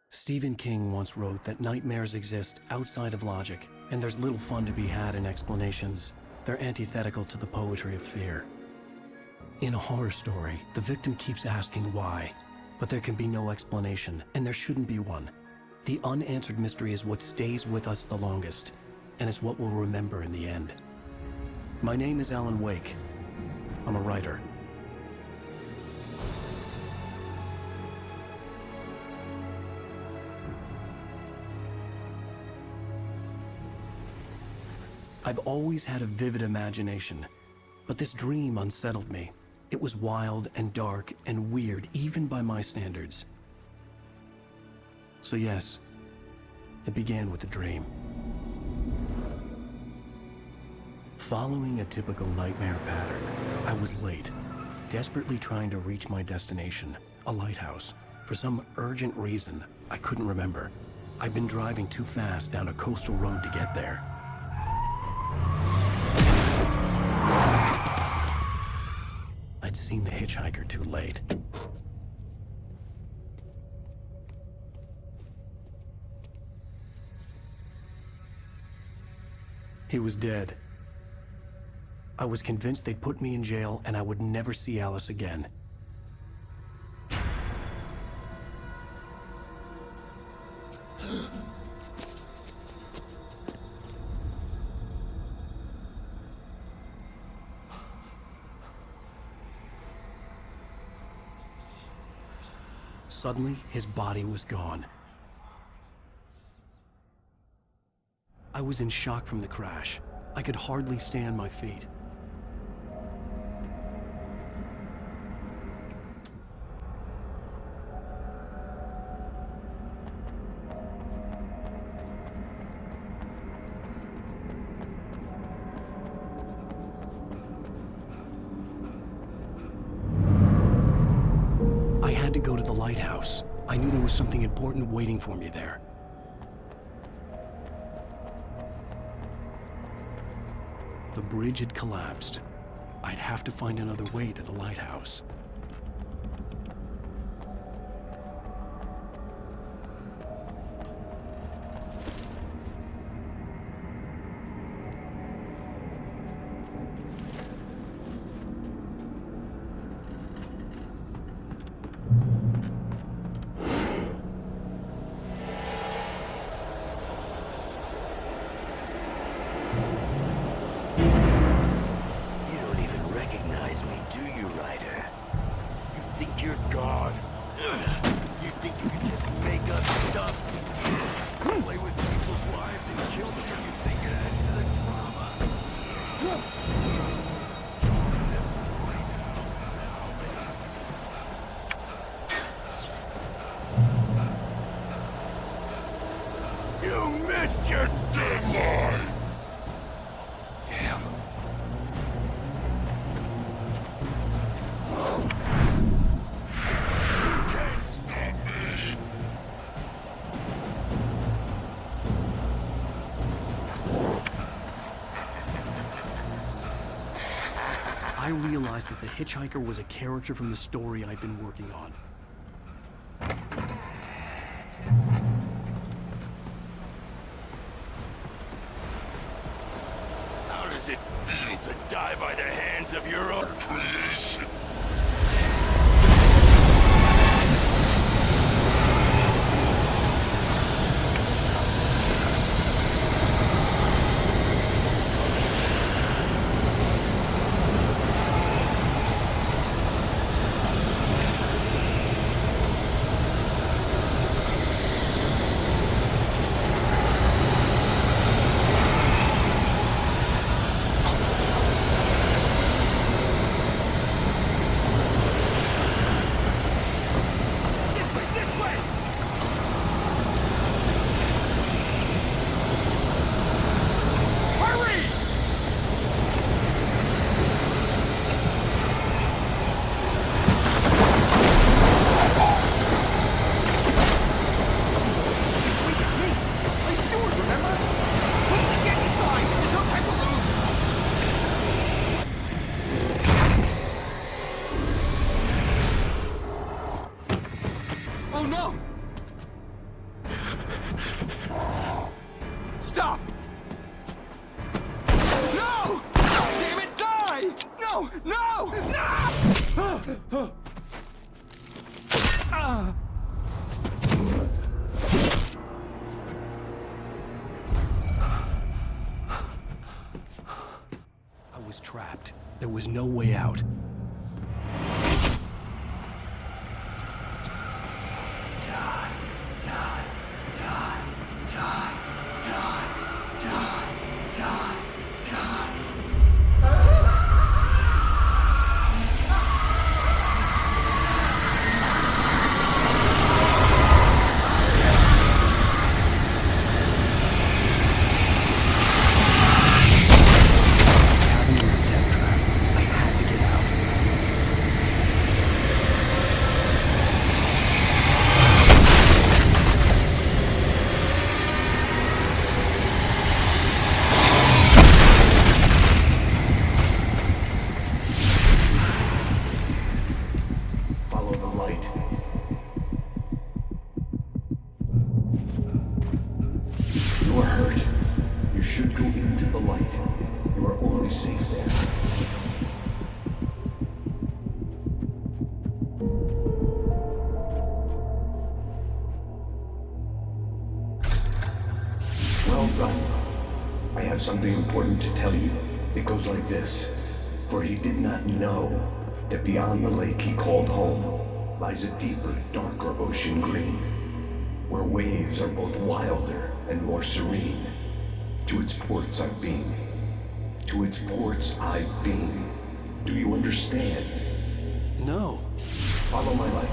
Stephen King once wrote that nightmares exist outside of logic, and there's little fun to be had in explanations. They're antithetical to the poetry of fear. In a horror story, the victim keeps asking why, but there can be no explanation, and there shouldn't be one. The unanswered mystery is what stays with us the longest, and it's what we'll remember in the end. My name is Alan Wake. I'm a writer. I've always had a vivid imagination, but this dream unsettled me. It was wild and dark and weird, even by my standards. So yes, it began with a dream. Following a typical nightmare pattern, I was late, desperately trying to reach my destination, a lighthouse. For some urgent reason, I couldn't remember. I'd been driving too fast down a coastal road to get there. I'd seen the hitchhiker too late. He was dead. I was convinced they'd put me in jail and I would never see Alice again. Suddenly, his body was gone. I was in shock from the crash. I could hardly stay on my feet. I had to go to the lighthouse. I knew there was something important waiting for me there. The bridge had collapsed. I'd have to find another way to the lighthouse. Your deadline! Damn. You can't stop me! I realized that the hitchhiker was a character from the story I'd been working on. Does it feel to die by the hands of your own creation? I was trapped. There was no way out. Well done. I have something important to tell you. It goes like this. For he did not know that beyond the lake he called home lies a deeper, darker ocean green, where waves are both wilder and more serene. To its ports I've been. To its ports I've been. Do you understand? No. Follow my light.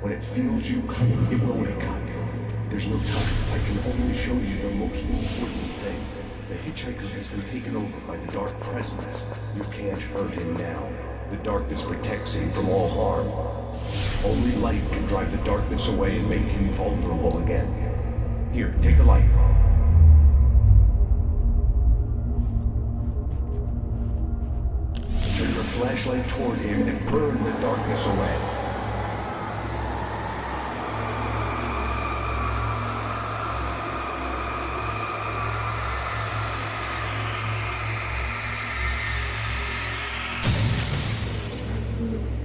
When it feels you coming, it will wake up. There's no time. I can only show you the most important thing. The hitchhiker has been taken over by the dark presence. You can't hurt him now. The darkness protects him from all harm. Only light can drive the darkness away and make him vulnerable again. Here, take the light. Turn your flashlight toward him and burn the darkness away.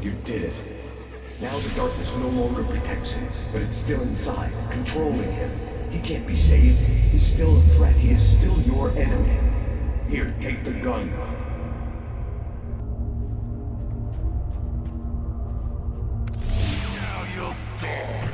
You did it. Now the darkness no longer protects him, but it's still inside, controlling him. He can't be saved. He's still a threat. He is still your enemy. Here, take the gun. Now you'll die.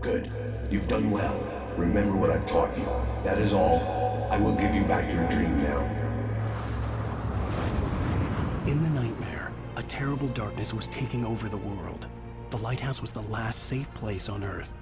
Good. You've done well. Remember what I've taught you. That is all. I will give you back your dream now. In the nightmare, a terrible darkness was taking over the world. The lighthouse was the last safe place on Earth.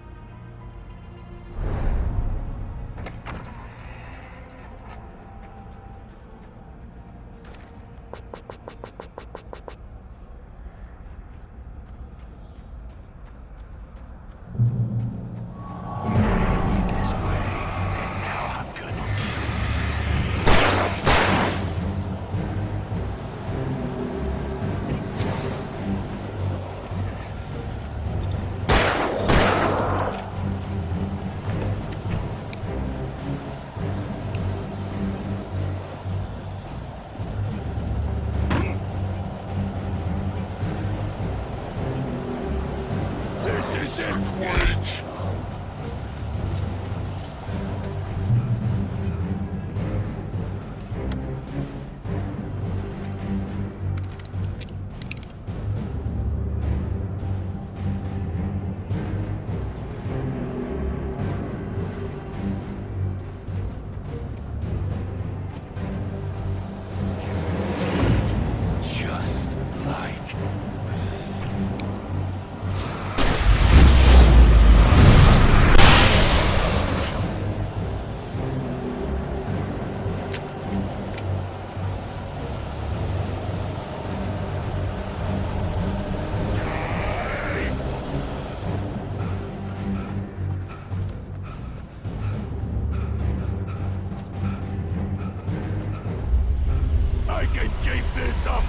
this up!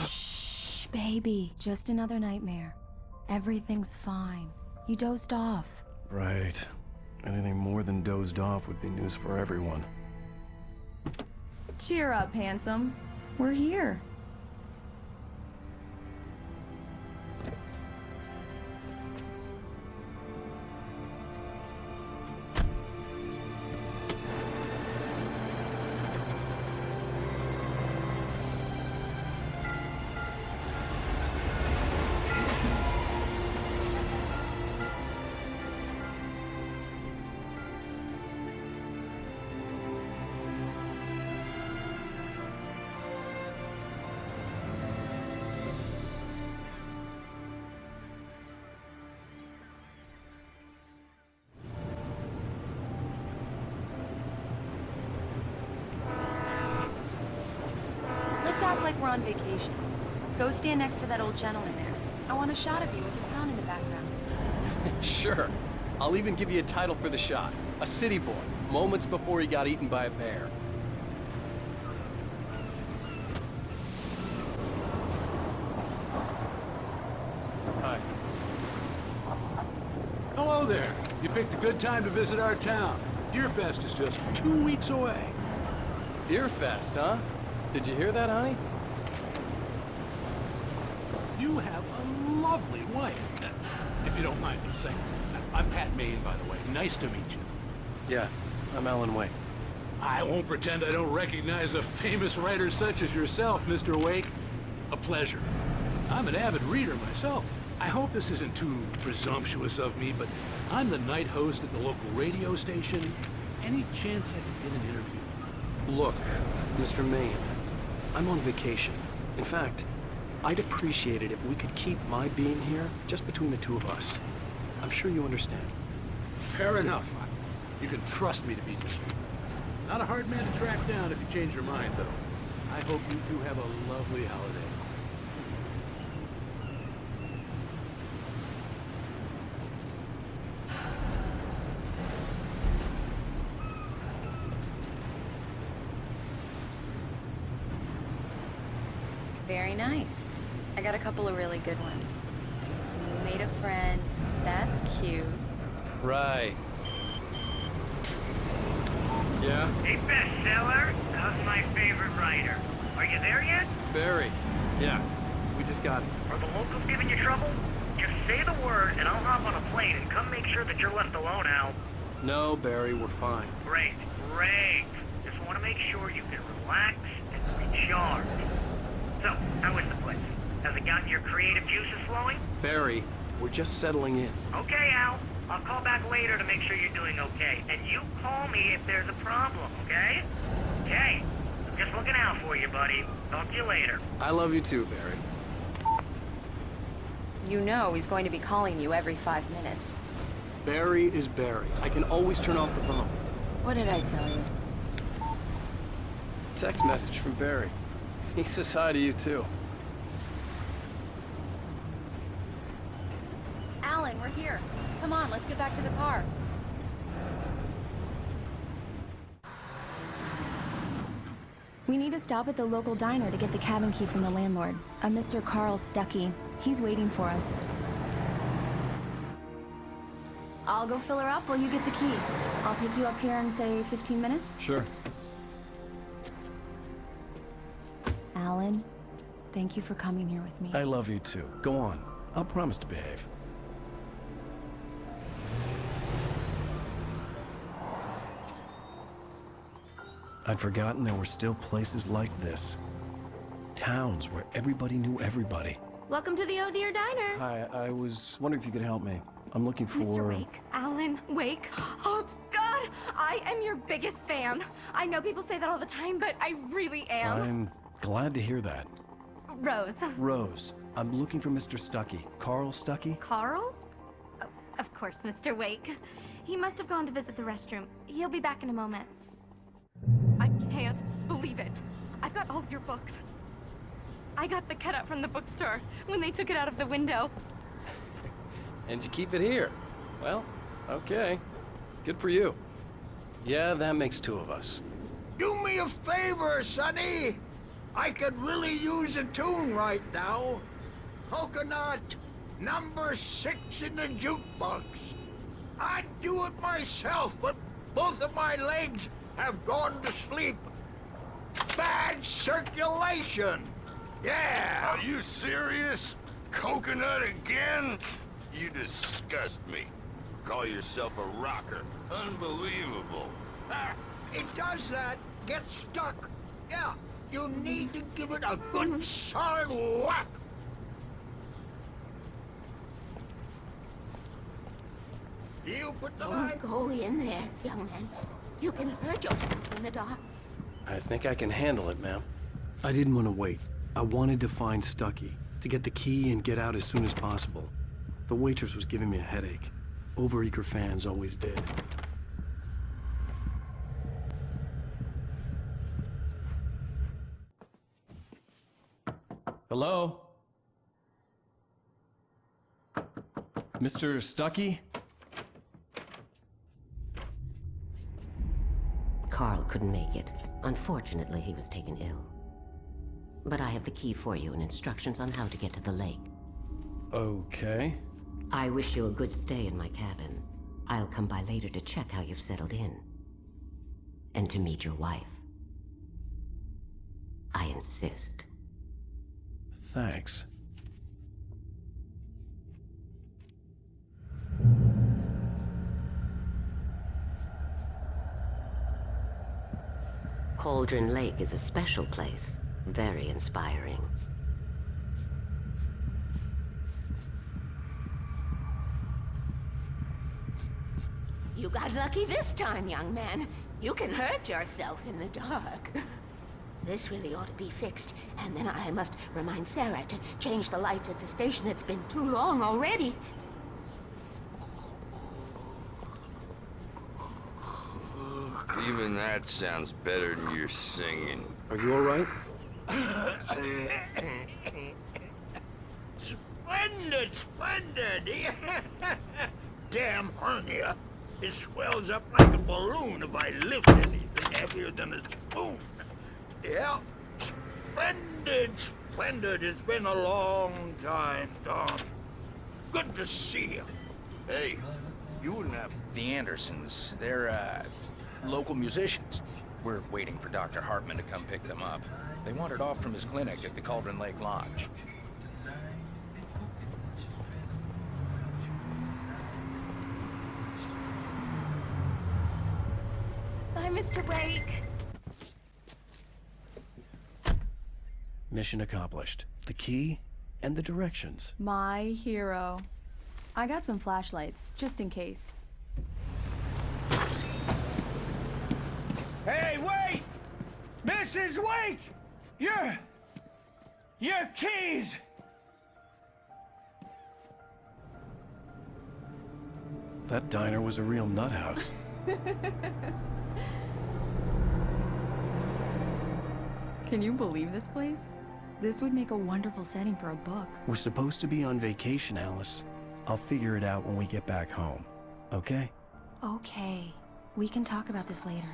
Shh, baby. Just another nightmare. Everything's fine. You dozed off. Right. Anything more than dozed off would be news for everyone. Cheer up, handsome. We're here. Let's act like we're on vacation. Go stand next to that old gentleman there. I want a shot of you with the town in the background. Sure. I'll even give you a title for the shot. A city boy, moments before he got eaten by a bear. Hi. Hello there. You picked a good time to visit our town. Deerfest is just 2 weeks away. Deerfest, huh? Did you hear that, honey? You have a lovely wife. If you don't mind me saying. I'm Pat Maine, by the way. Nice to meet you. Yeah, I'm Alan Wake. I won't pretend I don't recognize a famous writer such as yourself, Mr. Wake. A pleasure. I'm an avid reader myself. I hope this isn't too presumptuous of me, but I'm the night host at the local radio station. Any chance I could get an interview? Look, Mr. Maine, I'm on vacation. In fact, I'd appreciate it if we could keep my being here just between the two of us. I'm sure you understand. Fair enough. You can trust me to be discreet. Not a hard man to track down if you change your mind, though. I hope you two have a lovely holiday. Very nice. I got a couple of really good ones. So you made a friend. That's cute. Right. Yeah? Hey, bestseller, how's my favorite writer? Are you there yet? Barry. Yeah. We just got it. Are the locals giving you trouble? Just say the word and I'll hop on a plane and come make sure that you're left alone, Al. No, Barry, we're fine. Great, great. Just want to make sure you can relax and recharge. So, how is the place? Has it gotten your creative juices flowing? Barry, we're just settling in. Okay, Al. I'll call back later to make sure you're doing okay. And you call me if there's a problem, okay? Okay. I'm just looking out for you, buddy. Talk to you later. I love you too, Barry. You know he's going to be calling you every 5 minutes. Barry is Barry. I can always turn off the phone. What did I tell you? Text message from Barry. He says hi to you too. Alan, we're here. Come on, let's get back to the car. We need to stop at the local diner to get the cabin key from the landlord, a Mr. Carl Stuckey. He's waiting for us. I'll go fill her up while you get the key. I'll pick you up here in, say, 15 minutes? Sure. Alan, thank you for coming here with me. I love you too. Go on. I'll promise to behave. I'd forgotten there were still places like this. Towns where everybody knew everybody. Welcome to the Oh Dear Diner. Hi, I was wondering if you could help me. I'm looking for... Mr. Wake. Alan Wake. Oh, God! I am your biggest fan. I know people say that all the time, but I really am. I'm glad to hear that. Rose. Rose, I'm looking for Mr. Stuckey. Carl Stuckey? Carl? Oh, of course, Mr. Wake. He must have gone to visit the restroom. He'll be back in a moment. I can't believe it. I've got all your books. I got the cutout from the bookstore when they took it out of the window. And you keep it here. Well, okay. Good for you. Yeah, that makes two of us. Do me a favor, Sonny. I could really use a tune right now. Coconut, number 6 in the jukebox. I'd do it myself, but both of my legs have gone to sleep. Bad circulation. Yeah. Are you serious? Coconut again? You disgust me. Call yourself a rocker. Unbelievable. It does that. Get stuck. Yeah, you need to give it a good solid whack. You put the Don't go in there, young man. You can hurt yourself in the dark. I think I can handle it, ma'am. I didn't want to wait. I wanted to find Stuckey, to get the key and get out as soon as possible. The waitress was giving me a headache. Overeager fans always did. Hello? Mr. Stuckey? Carl couldn't make it. Unfortunately, he was taken ill. But I have the key for you and instructions on how to get to the lake. Okay. I wish you a good stay in my cabin. I'll come by later to check how you've settled in. And to meet your wife. I insist. Thanks. Cauldron Lake is a special place. Very inspiring. You got lucky this time, young man. You can hurt yourself in the dark. This really ought to be fixed, and then I must remind Sarah to change the lights at the station. It's been too long already. Even that sounds better than your singing. Are you all right? Splendid, splendid! Damn hernia. It swells up like a balloon if I lift anything heavier than a spoon. Yeah, splendid, splendid. It's been a long time, Don. Good to see you. Hey, you wouldn't have... The Andersons, they're, local musicians. We're waiting for Dr. Hartman to come pick them up. They wandered off from his clinic at the Cauldron Lake Lodge. Bye, Mr. Wake. Mission accomplished. The key and the directions. My hero. I got some flashlights, just in case. Hey, wait! Mrs. Wake! Your keys! That diner was a real nut house. Can you believe this place? This would make a wonderful setting for a book. We're supposed to be on vacation, Alice. I'll figure it out when we get back home, okay? Okay. We can talk about this later.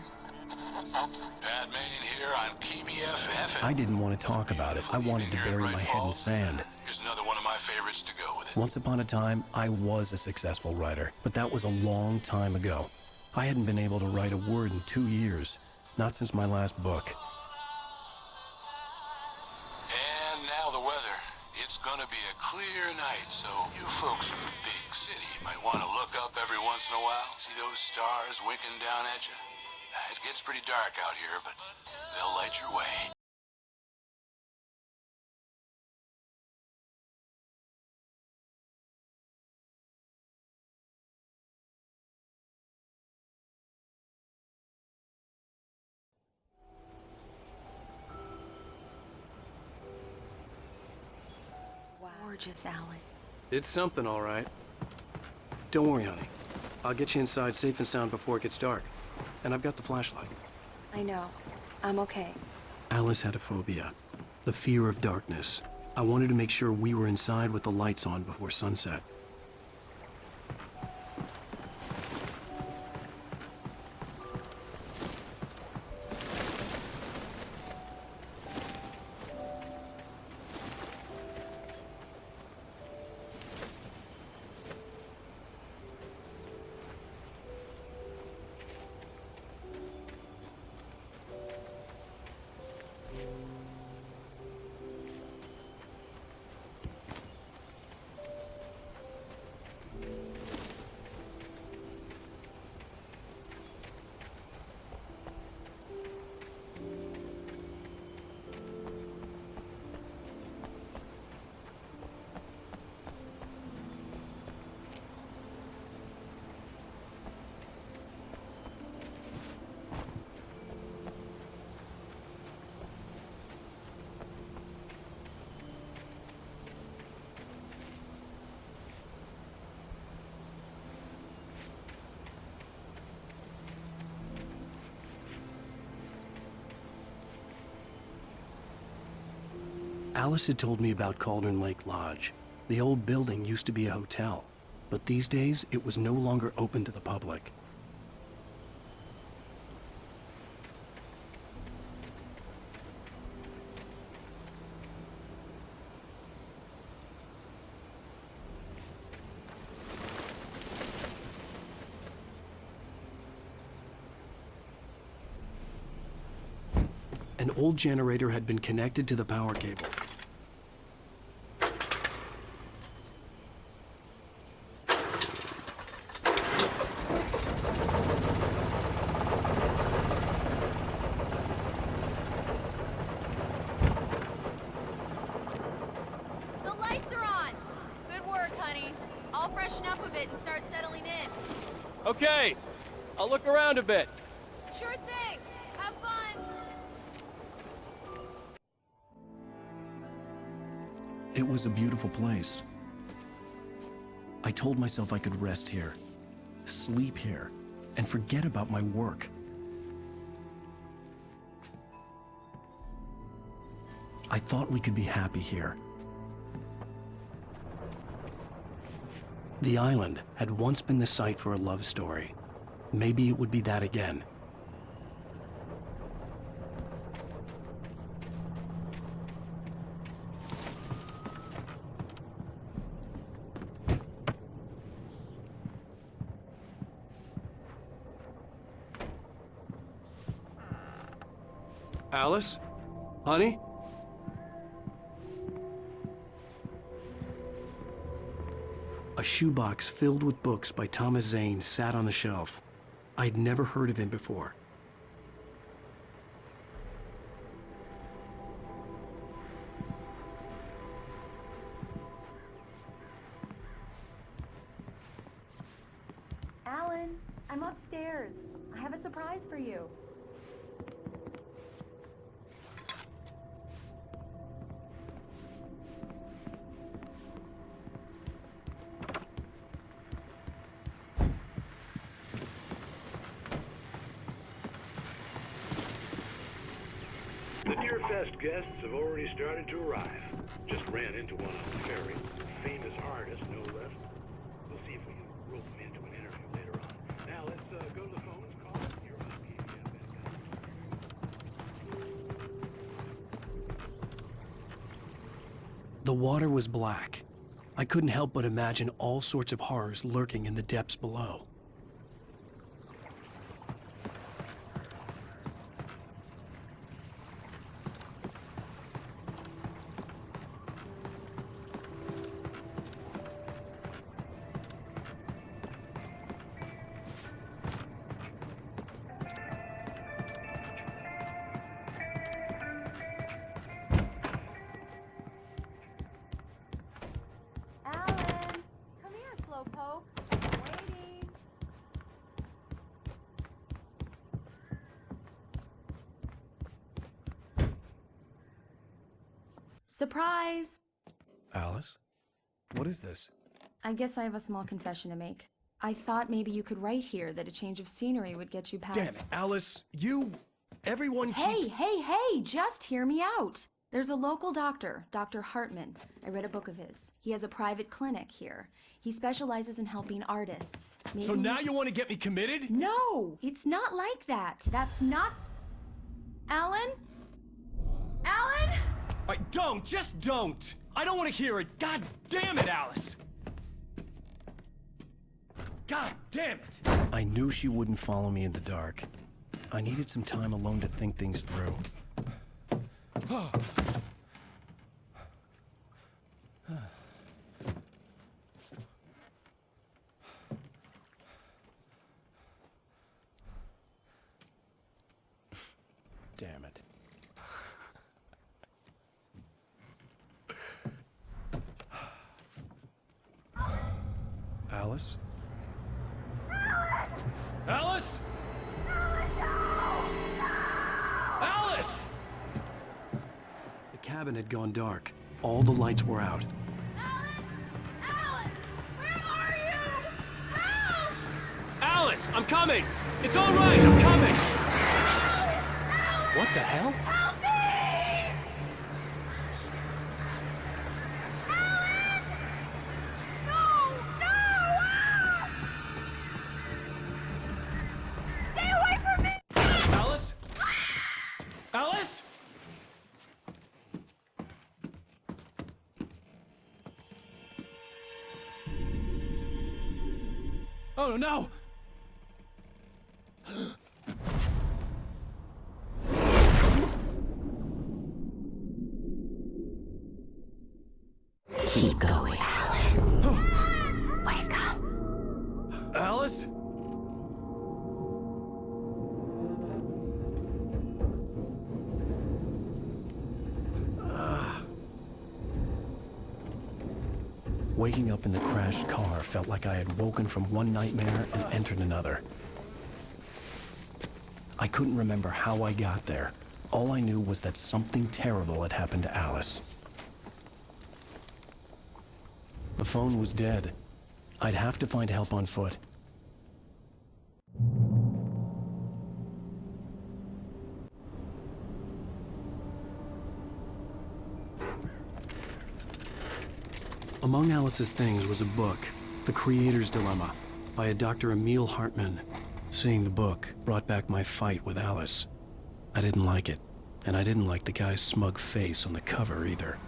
Pat Main here on PBFF. I didn't want to talk about it. I wanted to bury my head in sand. Here's another one of my favorites to go with it. Once upon a time, I was a successful writer, but that was a long time ago. I hadn't been able to write a word in 2 years, not since my last book. And now the weather. It's gonna be a clear night, so you folks in the big city might want to look up every once in a while. See those stars winking down at you? It gets pretty dark out here, but they'll light your way. Gorgeous, Alan. It's something, all right. Don't worry, honey. I'll get you inside safe and sound before it gets dark. And I've got the flashlight. I know. I'm okay. Alice had a phobia, the fear of darkness. I wanted to make sure we were inside with the lights on before sunset. Alice had told me about Cauldron Lake Lodge. The old building used to be a hotel, but these days it was no longer open to the public. An old generator had been connected to the power cable. The lights are on! Good work, honey. I'll freshen up a bit and start settling in. Okay. I'll look around a bit. Sure thing. Have fun. It was a beautiful place. I told myself I could rest here, sleep here, and forget about my work. I thought we could be happy here. The island had once been the site for a love story. Maybe it would be that again. Alice? Honey? A shoebox filled with books by Thomas Zane sat on the shelf. I'd never heard of him before. Alan, I'm upstairs. I have a surprise for you. test guests have already started to arrive. Just ran into one on the ferry. Famous artist, no less. We'll see if we can rope him into an interview later on. Now let's go to the phones. Call him. You're on The water was black. I couldn't help but imagine all sorts of horrors lurking in the depths below. Surprise! Alice? What is this? I guess I have a small confession to make. I thought maybe you could write here that a change of scenery would get you past— Damn it, Alice! Everyone keeps— Hey! Just hear me out! There's a local doctor, Dr. Hartman. I read a book of his. He has a private clinic here. He specializes in helping artists. Maybe... So now you want to get me committed? No! It's not like that. That's not... Alan? Alan? Just don't! I don't want to hear it! God damn it, Alice! God damn it! I knew she wouldn't follow me in the dark. I needed some time alone to think things through. Damn it. Alice? Alice? Alice! The cabin had gone dark. All the lights were out. Alan! Where are you? Help! Alice, I'm coming! It's all right, I'm coming! What the hell? Help me! Alan! No! Ah! Stay away from me! Alice? Alice? Oh no! Keep going, Alan. Wake up. Alice? Waking up in the crashed car felt like I had woken from one nightmare and entered another. I couldn't remember how I got there. All I knew was that something terrible had happened to Alice. The phone was dead. I'd have to find help on foot. Among Alice's things was a book, The Creator's Dilemma, by a Dr. Emil Hartman. Seeing the book brought back my fight with Alice. I didn't like it, and I didn't like the guy's smug face on the cover either.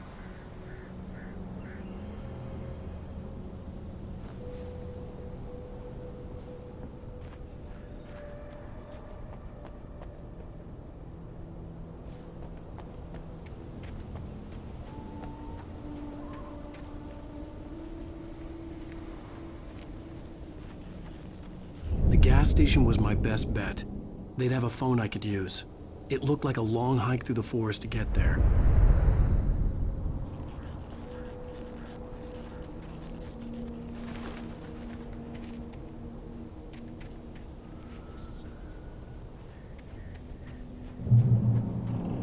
The gas station was my best bet. They'd have a phone I could use. It looked like a long hike through the forest to get there.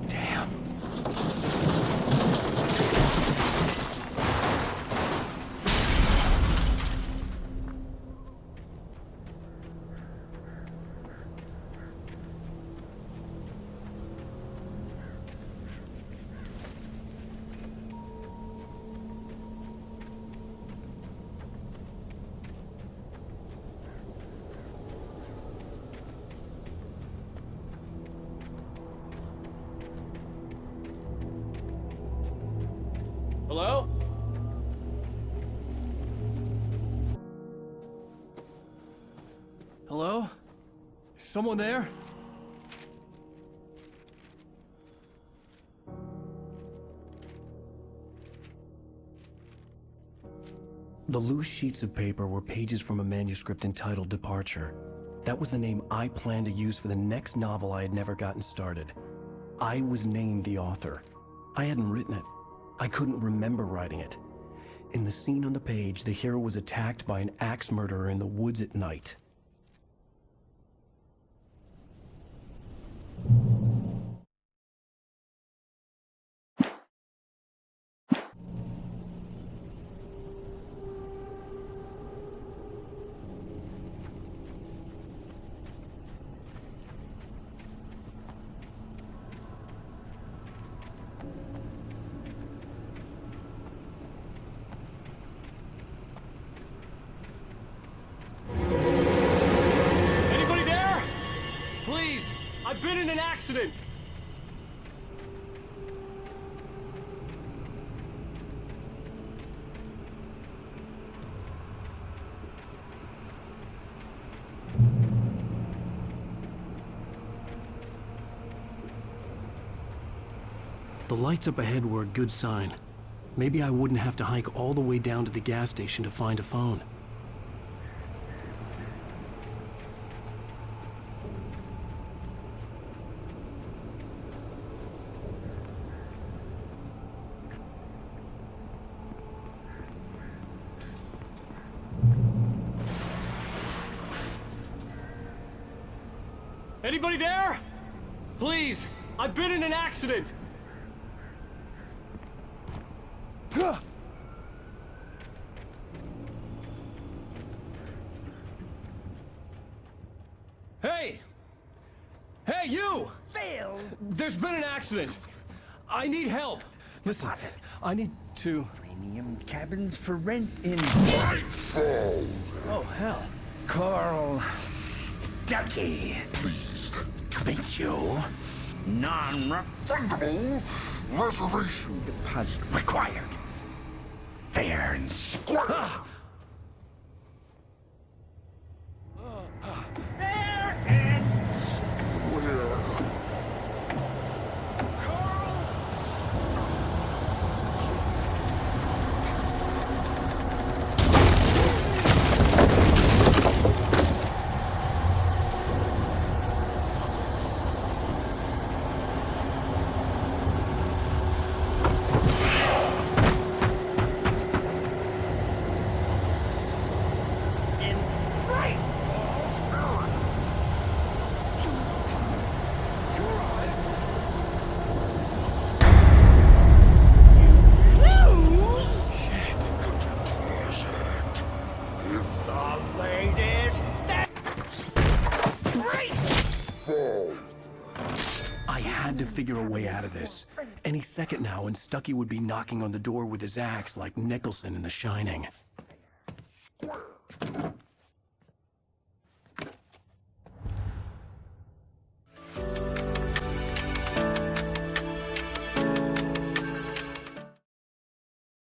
Damn. Hello? Someone there? The loose sheets of paper were pages from a manuscript entitled Departure. That was the name I planned to use for the next novel I had never gotten started. I was named the author. I hadn't written it. I couldn't remember writing it. In the scene on the page, the hero was attacked by an axe murderer in the woods at night. Anybody there? Please, I've been in an accident. The lights up ahead were a good sign. Maybe I wouldn't have to hike all the way down to the gas station to find a phone. Anybody there? Please, I've been in an accident. Hey! Hey, you! Phil! There's been an accident. I need help. Listen, I need to... Premium cabins for rent in... Nightfall! Oh, hell. Carl Stuckey. Pleased To meet you. Non-refundable reservation deposit required. Fair and square. Fair and square. I had to figure a way out of this. Any second now, and Stuckey would be knocking on the door with his axe like Nicholson in The Shining.